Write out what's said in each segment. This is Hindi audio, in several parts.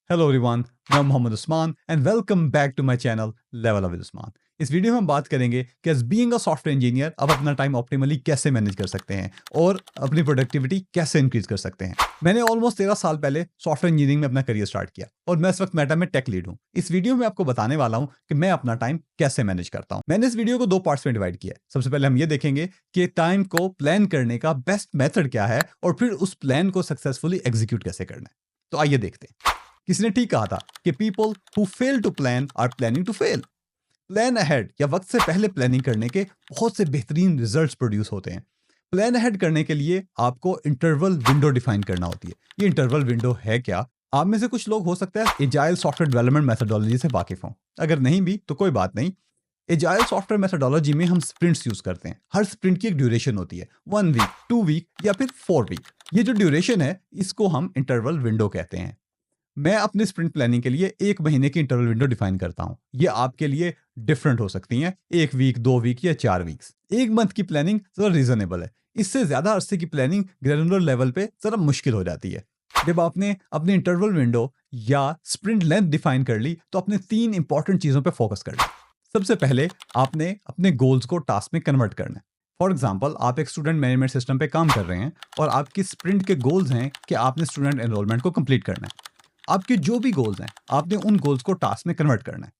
हेलो एवरीवन, मैं Mohammad Usman and welcome back to my channel level up with Usman. इस वीडियो में हम बात करेंगे कि as being a software engineer आप अपना टाइम ऑप्टिमली कैसे मैनेज कर सकते हैं और अपनी प्रोडक्टिविटी कैसे इंक्रीज कर सकते हैं। मैंने ऑलमोस्ट 13 साल पहले सॉफ्टवेयर इंजीनियरिंग में अपना करियर स्टार्ट किया और मैं इस वक्त मेटा में टेक लीड हूँ। इस वीडियो में आपको बताने वाला हूँ कि मैं अपना टाइम कैसे मैनेज करता हूँ। मैंने इस वीडियो को 2 पार्ट्स में डिवाइड किया है। सबसे पहले हम ये देखेंगे कि टाइम को प्लान करने का बेस्ट मेथड क्या है और फिर उस प्लान को सक्सेसफुली एग्जीक्यूट कैसे करना है। तो आइए देखते हैं। किसी ने ठीक कहा था कि people who fail to plan are planning to fail. Plan ahead या वक्त से पहले प्लानिंग करने के बहुत से बेहतरीन रिजल्ट्स प्रोड्यूस होते हैं। प्लान अहेड करने के लिए आपको इंटरवल विंडो डिफाइन करना होती है। ये इंटरवल विंडो है क्या? आप में से कुछ लोग हो सकता है एजाइल सॉफ्टवेयर डेवलपमेंट मेथोडोलॉजी से वाकिफ हों। अगर नहीं भी तो कोई बात नहीं। एजाइल सॉफ्टवेयर मेथोडोलॉजी में हम स्प्रिंट्स यूज करते हैं। हर स्प्रिंट की एक ड्यूरेशन होती है, 1 वीक, 2 वीक या फिर 4 वीक। ये जो ड्यूरेशन है इसको हम इंटरवल विंडो कहते हैं। मैं अपने स्प्रिंट प्लानिंग के लिए 1 महीने की इंटरवल विंडो डिफाइन करता हूं। ये आपके लिए डिफरेंट हो सकती हैं, 1 वीक, 2 वीक या 4 वीक्स। 1 मंथ की प्लानिंग जरा रीजनेबल है। इससे ज्यादा अरसे की प्लानिंग ग्रेनुलर लेवल पे जरा मुश्किल हो जाती है। जब आपने अपनी इंटरवल विंडो या स्प्रिंट लेंथ डिफाइन कर ली तो अपने 3 इंपॉर्टेंट चीजों पे फोकस कर ली। सबसे पहले आपने अपने गोल्स को टास्क में कन्वर्ट करना है। फॉर एग्जाम्पल, आप एक स्टूडेंट मैनेजमेंट सिस्टम पे काम कर रहे हैं और आपकी स्प्रिंट के गोल्स हैं कि आपने स्टूडेंट एनरोलमेंट को कंप्लीट करना है। आपके जो भी गोल्स हैं आपने उन गोल्स को टास्क में कन्वर्ट करना है।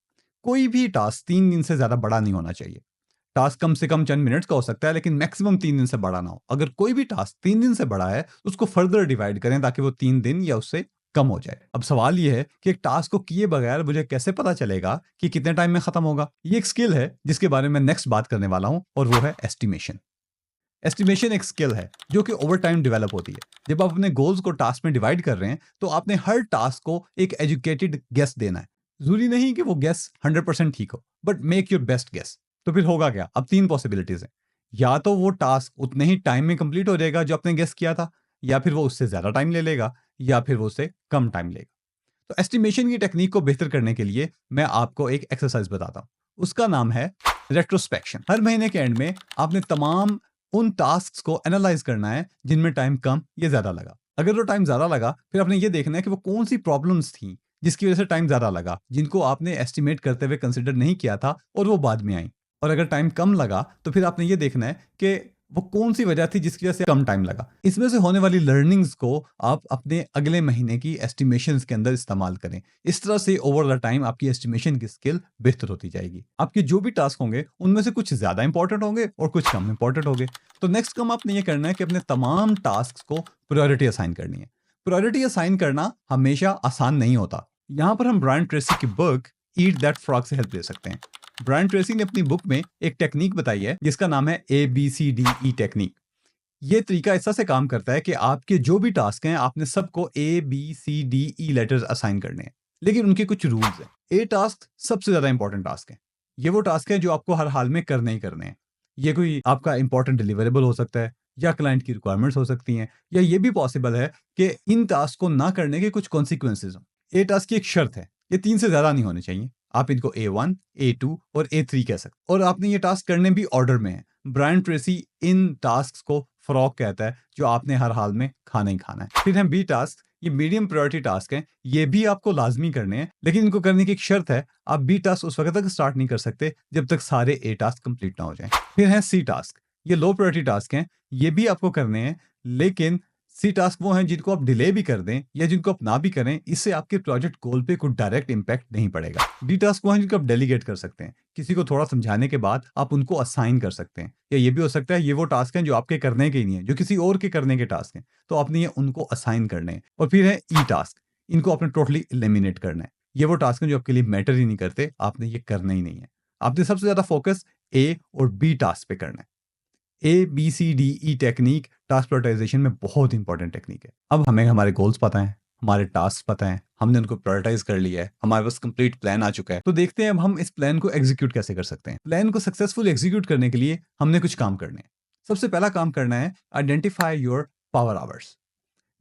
कोई भी टास्क 3 दिन से ज्यादा बड़ा नहीं होना चाहिए। टास्क कम से कम चंद मिनट्स का हो सकता है लेकिन मैक्सिमम 3 दिन से बड़ा ना हो। अगर कोई भी टास्क 3 दिन से बड़ा है तो उसको फर्दर डिवाइड करें ताकि वो 3 दिन या उससे कम हो जाए। अब सवाल ये है कि एक टास्क को किए बगैर मुझे कैसे पता चलेगा कि कितने टाइम में खत्म होगा। ये एक स्किल है जिसके बारे में नेक्स्ट बात करने वाला हूं और वो है एस्टिमेशन। एस्टिमेशन एक स्किल है जो कि ओवर टाइम डेवलप होती है। जब आप अपने गोल्स को टास्क में डिवाइड कर रहे हैं तो आपने हर टास्क को एक एजुकेटेड गेस देना है। जरूरी नहीं कि वो गेस 100% ठीक हो, but make your best guess. तो फिर होगा क्या? अब 3 पॉसिबिलिटीज हैं। या तो वो टास्क उतने ही टाइम में कंप्लीट हो जाएगा जो आपने गेस किया था, या फिर वो उससे ज्यादा टाइम ले लेगा, या फिर वो उससे कम टाइम लेगा। तो एस्टिमेशन की टेक्निक को बेहतर करने के लिए मैं आपको एक एक्सरसाइज बताता हूं। उसका नाम है रेट्रोस्पेक्शन। हर महीने के एंड में आपने तमाम उन टास्क को एनालाइज करना है जिनमें टाइम कम या ज्यादा लगा। अगर वो टाइम ज्यादा लगा फिर आपने ये देखना है कि वो कौन सी प्रॉब्लम्स थी जिसकी वजह से टाइम ज्यादा लगा, जिनको आपने एस्टिमेट करते हुए कंसिडर नहीं किया था और वो बाद में आई। और अगर टाइम कम लगा तो फिर आपने ये देखना है कि वो कौन सी वजह थी जिसकी वजह से कम टाइम लगा। इसमें से होने वाली लर्निंग्स को आप अपने अगले महीने की एस्टिमेशंस के अंदर इस्तेमाल करें। इस तरह से ओवर द टाइम आपकी एस्टिमेशन की स्किल बेहतर होती जाएगी। आपके जो भी टास्क होंगे उनमें से कुछ ज्यादा इंपॉर्टेंट होंगे और कुछ कम इंपॉर्टेंट होंगे। तो नेक्स्ट काम आपने ये करना है कि अपने तमाम टास्क को प्रायोरिटी असाइन करनी है। प्रायोरिटी असाइन करना हमेशा आसान नहीं होता। यहाँ पर हम ब्रायन ट्रेसी की बुक ईट दैट फ्रॉग से हेल्प ले सकते हैं। ब्रायन ट्रेसी ने अपनी बुक में एक टेक्निक बताई है जिसका नाम है ABCDE टेक्निक। ये तरीका ऐसा से काम करता है कि आपके जो भी टास्क हैं आपने सबको ABCDE लेटर्स असाइन करने हैं, लेकिन उनके कुछ रूल्स हैं। ए टास्क सबसे ज्यादा इंपॉर्टेंट टास्क है। ये वो टास्क है जो आपको हर हाल में करने ही करने हैं। ये कोई आपका इंपॉर्टेंट डिलीवरेबल हो सकता है या क्लाइंट की रिक्वायरमेंट्स हो सकती हैं, या ये भी पॉसिबल है कि इन टास्क को ना करने के कुछ कॉन्सिक्वेंसेज हो। ए टास्क की एक शर्त है, ये 3 से ज्यादा नहीं होने चाहिए। आप इनको A1, A2 और A3 कह सकते, और आपने ये टास्क करने भी ऑर्डर में है। ब्रायन ट्रेसी इन टास्क को फ्रॉग कहता है जो आपने हर हाल में खाना ही खाना है। फिर हैं बी टास्क। ये मीडियम प्रायोरिटी टास्क हैं, ये भी आपको लाजमी करने हैं, लेकिन इनको करने की एक शर्त है। आप बी टास्क उस वक्त तक स्टार्ट नहीं कर सकते जब तक सारे ए टास्क कंप्लीट ना हो जाएं। फिर हैं सी टास्क। ये लो प्रायोरिटी टास्क हैं, ये भी आपको करने हैं, लेकिन सी टास्क वो हैं जिनको आप डिले भी कर दें या जिनको आप ना भी करें, इससे आपके प्रोजेक्ट गोल पे कोई डायरेक्ट इंपैक्ट नहीं पड़ेगा। डी टास्क वो हैं जिनको आप डेलीगेट कर सकते हैं। किसी को थोड़ा समझाने के बाद आप उनको असाइन कर सकते हैं, या ये भी हो सकता है ये वो टास्क हैं जो आपके करने के ही नहीं है, जो किसी और के करने के टास्क हैं, तो आपने ये उनको असाइन करने हैं। और फिर है ई टास्क। इनको आपने टोटली एलिमिनेट करना है। ये वो टास्क हैं जो आपके लिए मैटर ही नहीं करते, आपने ये करना ही नहीं है। आपने सबसे ज्यादा फोकस ए और बी टास्क पे करना है। ABCDE टेक्निक टास्क प्रायोरिटाइजेशन में बहुत इंपॉर्टेंट टेक्निक है। अब हमें हमारे गोल्स पता हैं, हमारे टास्क पता हैं, हमने उनको प्रायोरिटाइज कर लिया है, हमारे पास कंप्लीट प्लान आ चुका है। तो देखते हैं अब हम इस प्लान को एग्जीक्यूट कैसे कर सकते हैं। प्लान को सक्सेसफुल एग्जीक्यूट करने के लिए हमने कुछ काम करने हैं। सबसे पहला काम करना है आइडेंटिफाई योर पावर आवर्स।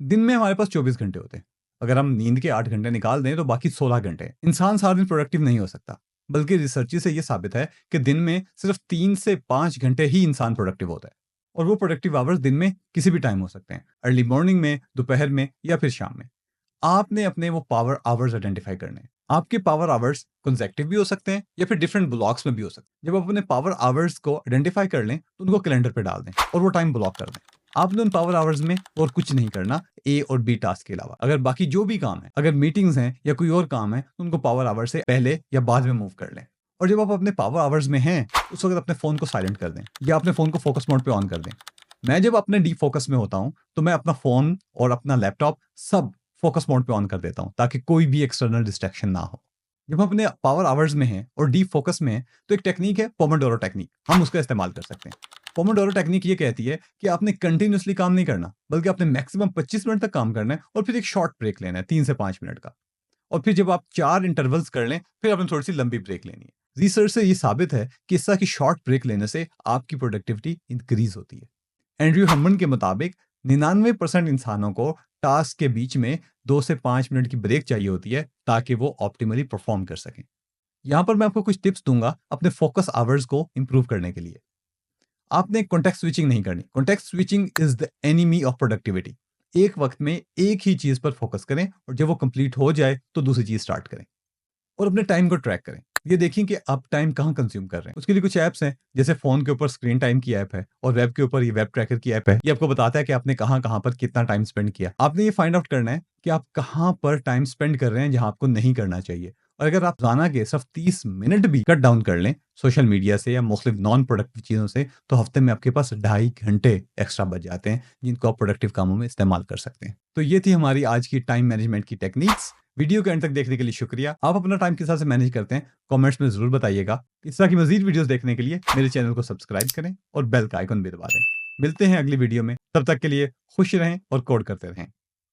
दिन में हमारे पास 24 घंटे होते हैं। अगर हम नींद के 8 घंटे निकाल दें तो बाकी 16 घंटे हैं। इंसान सारा दिन प्रोडक्टिव नहीं हो सकता, बल्कि रिसर्च से यह साबित है कि दिन में सिर्फ 3 से 5 घंटे ही इंसान प्रोडक्टिव होता है। और वो प्रोडक्टिव आवर्स दिन में किसी भी टाइम हो सकते हैं, अर्ली मॉर्निंग में, दोपहर में या फिर शाम में। आपने अपने वो पावर आवर्स आइडेंटिफाई करने हैं। आपके पावर आवर्स कंसेक्टिव भी हो सकते हैं या फिर डिफरेंट ब्लॉक्स में भी हो सकते हैं। जब आप अपने पावर आवर्स को आइडेंटिफाई कर लें तो उनको कैलेंडर पे डाल दें और वो टाइम ब्लॉक कर दें। आपने उन पावर आवर्स में और कुछ नहीं करना ए और बी टास्क के अलावा। अगर बाकी जो भी काम है, अगर मीटिंग्स हैं या कोई और काम है, तो उनको पावर आवर्स से पहले या बाद में मूव कर लें। और जब आप अपने पावर आवर्स में हैं, उस वक्त अपने फ़ोन को साइलेंट कर दें या अपने फ़ोन को फोकस मोड पे ऑन कर दें। मैं जब अपने डीप फोकस में होता हूँ, तो मैं अपना फ़ोन और अपना लैपटॉप सब फोकस मोड पे ऑन कर देता हूँ, ताकि कोई भी एक्सटर्नल डिस्ट्रैक्शन ना हो। जब हम अपने पावर आवर्स में हैं और डीप फोकस में हैं, तो एक टेक्नीक है पोमोडोरो टेक्निक, हम उसका इस्तेमाल कर सकते हैं। पोमोडोरो टेक्निक ये कहती है कि आपने कंटिन्यूअसली काम नहीं करना, बल्कि आपने मैक्सिमम 25 मिनट तक काम करना है और फिर एक शॉर्ट ब्रेक लेना है 3 से 5 मिनट का। और फिर जब आप 4 इंटरवल्स कर लें, फिर आपने थोड़ी-सी लंबी ब्रेक लेनी है। रिसर्च से ये साबित है कि इस तरह की शॉर्ट ब्रेक लेने से आपकी प्रोडक्टिविटी इंक्रीज़ होती है। एंड्रयू हम्मन के मुताबिक 99% इंसानों को टास्क के बीच में 2 से 5 मिनट की ब्रेक चाहिए होती है, ताकि वो ऑप्टिमली परफॉर्म कर सकें। यहाँ पर मैं आपको कुछ टिप्स दूँगा अपने फोकस आवर्स को इम्प्रूव करने के लिए। आपने कॉन्टेक्स्ट स्विचिंग नहीं करनी। Context switching is the enemy of productivity. एक वक़्त में एक ही चीज़ पर फोकस करें और जब वो कंप्लीट हो जाए, तो दूसरी चीज़ स्टार्ट करें। और अपने टाइम को ट्रैक करें। ये देखें कि आप टाइम कहाँ कंज़्यूम कर रहे हैं। उसके लिए कुछ ऐप्स हैं, जैसे फ़ोन के ऊपर स्क्रीन टाइम की ऐप है और वेब के ऊपर ये वेब ट्रैकर की ऐप है। ये आपको बताता है कि आपने कहाँ-कहाँ पर कितना टाइम स्पेंड किया। आपने ये फाइंड आउट करना है कि आप कहाँ पर टाइम स्पेंड कर रहे हैं, जहाँ आपको नहीं करना चाहिए। और अगर आप रोज़ाना के सिर्फ 30 मिनट भी कट डाउन कर लें, सोशल मीडिया से या मुख्तलिफ नॉन प्रोडक्टिव चीज़ों से, तो हफ्ते में आपके पास 2.5 घंटे एक्स्ट्रा बच जाते हैं, जिनको आप प्रोडक्टिव कामों में इस्तेमाल कर सकते हैं। तो ये थी हमारी आज की टाइम मैनेजमेंट की टेक्निक्स। वीडियो के एंड तक देखने के लिए शुक्रिया। आप अपना टाइम किस तरह से मैनेज करते हैं, कमेंट्स में ज़रूर बताइएगा। इस तरह की मज़ीद वीडियोज़ देखने के लिए मेरे चैनल को सब्सक्राइब करें और बेल का आइकन भी दबा दें। मिलते हैं अगली वीडियो में, तब तक के लिए खुश रहें और कोड करते रहें।